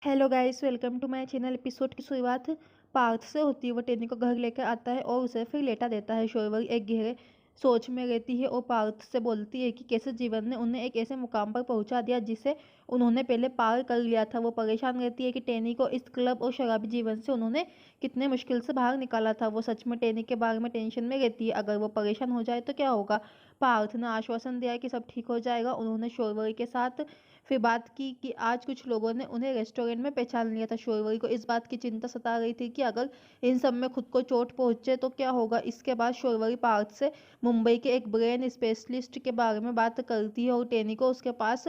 Hello guys, welcome to my channel. Episode की शुरुआत पार्थ से होती है। वो टेनी को घर लेकर आता है और उसे फिर लेटा देता है। शोरवरी एक गहरे सोच में रहती है और पार्थ से बोलती है कि कैसे जीवन ने उन्हें एक ऐसे मुकाम पर पहुंचा दिया जिसे उन्होंने पहले पार कर लिया था। वो परेशान रहती है कि टेनी को इस क्लब और शराबी जीवन से उन्होंने कितने मुश्किल से बाहर निकाला था। वो सच में टेनी के बारे में टेंशन में रहती है, अगर वो परेशान हो जाए तो क्या होगा। पार्थ ने आश्वासन दिया कि सब ठीक हो जाएगा। उन्होंने शोरवरी के साथ फिर बात की कि आज कुछ लोगों ने उन्हें रेस्टोरेंट में पहचान लिया था। शोरवरी को इस बात की चिंता सता रही थी कि अगर इन सब में खुद को चोट पहुंचे तो क्या होगा। इसके बाद शोरवरी पार्थ से मुंबई के एक ब्रेन स्पेशलिस्ट के बारे में बात करती है और टेनी को उसके पास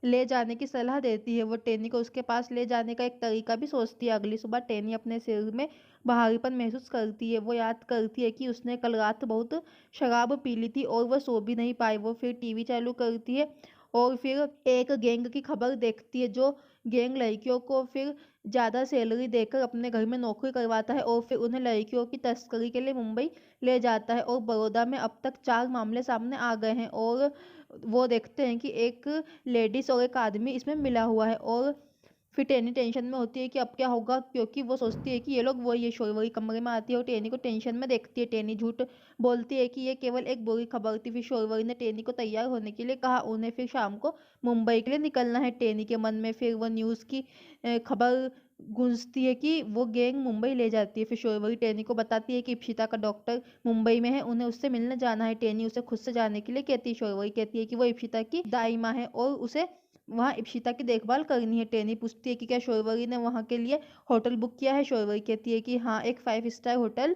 ले जाने की सलाह देती है। वो टेनी को उसके पास ले जाने का एक तरीका भी सोचती है। अगली सुबह टेनी अपने सिर में भारीपन महसूस करती है। वो याद करती है कि उसने कल रात बहुत शराब पी ली थी और वह सो भी नहीं पाई। वो फिर टीवी चालू करती है और फिर एक गैंग की खबर देखती है, जो गैंग लड़कियों को फिर ज़्यादा सैलरी देकर अपने घर में नौकरी करवाता है और फिर उन्हें लड़कियों की तस्करी के लिए मुंबई ले जाता है। और बड़ौदा में अब तक 4 मामले सामने आ गए हैं और वो देखते हैं कि एक लेडीज और एक आदमी इसमें मिला हुआ है। और फिर टेनी टेंशन में होती है कि अब क्या होगा, क्योंकि वो सोचती है कि ये लोग वही है। शोरवरी कमरे में आती है और टेनी को टेंशन में देखती है। टेनी झूठ बोलती है कि ये केवल एक बुरी खबर थी। फिर शोरवरी ने टेनी को तैयार होने के लिए कहा। उन्हें फिर शाम को मुंबई के लिए निकलना है। टेनी के मन में फिर वो न्यूज़ की खबर गूंजती है कि वो गैंग मुंबई ले जाती है। फिर शोरवरी टेनी को बताती है कि इप्शिता का डॉक्टर मुंबई में है, उन्हें उससे मिलने जाना है। टेनी उसे खुद से जाने के लिए कहती है। शोरवरी कहती है कि वो इप्शिता की दाई माँ है और उसे वहाँ इप्शिता की देखभाल करनी है। टेनी पूछती है कि क्या शोरवरी ने वहाँ के लिए होटल बुक किया है। शोरवरी कहती है कि हाँ, एक 5 स्टार होटल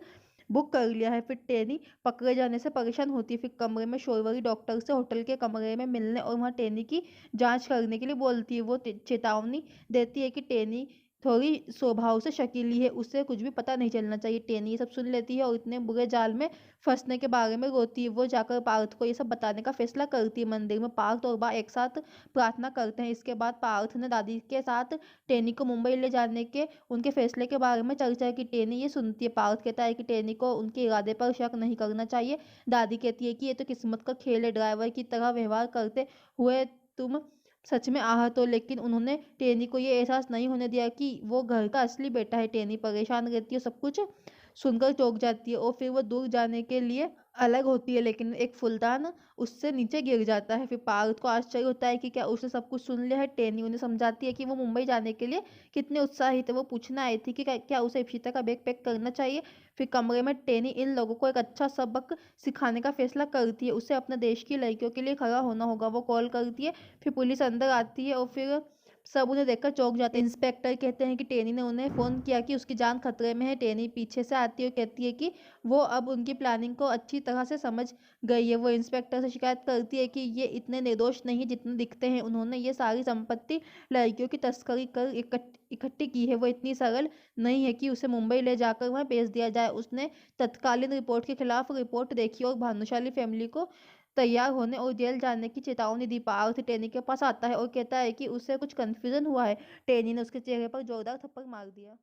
बुक कर लिया है। फिर टेनी पकड़े जाने से परेशान होती है। फिर कमरे में शोरवरी डॉक्टर से होटल के कमरे में मिलने और वहाँ टेनी की जांच करने के लिए बोलती है। वो चेतावनी देती है कि टेनी थोड़ी स्वभाव से शकीली है, उसे कुछ भी पता नहीं चलना चाहिए। टेनी ये सब सुन लेती है और इतने बुरे जाल में फंसने के बारे में रोती है। वो जाकर पार्थ को ये सब बताने का फैसला करती है। मंदिर में पार्थ और बा एक साथ प्रार्थना करते हैं। इसके बाद पार्थ ने दादी के साथ टेनी को मुंबई ले जाने के उनके फैसले के बारे में चर्चा की। टेनी ये सुनती है। पार्थ कहता है कि टेनी को उनके इरादे पर शक नहीं करना चाहिए। दादी कहती है कि ये तो किस्मत का खेल है, ड्राइवर की तरह व्यवहार करते हुए तुम सच में आहत हो। लेकिन उन्होंने टेनी को ये एहसास नहीं होने दिया कि वो घर का असली बेटा है। टेनी परेशान रहती है, सब कुछ सुनकर चौंक जाती है और फिर वो दूर जाने के लिए अलग होती है, लेकिन एक फूलदान उससे नीचे गिर जाता है। फिर पार्थ को आश्चर्य होता है कि क्या उसने सब कुछ सुन लिया है। टेनी उन्हें समझाती है कि वो मुंबई जाने के लिए कितने उत्साहित है। वो पूछना आई थी कि क्या उसे इप्शिता का बैग पैक करना चाहिए। फिर कमरे में टेनी इन लोगों को एक अच्छा सबक सिखाने का फैसला करती है। उसे अपने देश की लड़कियों के लिए खड़ा होना होगा। वो कॉल करती है। फिर पुलिस अंदर आती है और फिर सब उन्हें देखकर चौंक जाते हैं। इंस्पेक्टर कहते हैं कि टेनी ने उन्हें फोन किया कि उसकी जान खतरे में है। टेनी पीछे से आती है और कहती है कि वो अब उनकी प्लानिंग को अच्छी तरह से समझ गई है। वो इंस्पेक्टर से शिकायत करती है कि ये इतने निर्दोष नहीं जितने दिखते हैं। उन्होंने ये सारी संपत्ति लड़कियों की तस्करी कर इकट्ठी की है। वो इतनी सरल नहीं है कि उसे मुंबई ले जाकर वहाँ बेच दिया जाए। उसने तत्कालीन रिपोर्ट के खिलाफ रिपोर्ट देखी और भानुशाली फैमिली को तैयार होने और जेल जाने की चेतावनी दी। पार्थ टेनी के पास आता है और कहता है कि उसे कुछ कंफ्यूजन हुआ है। टेनी ने उसके चेहरे पर जोरदार थप्पड़ मार दिया।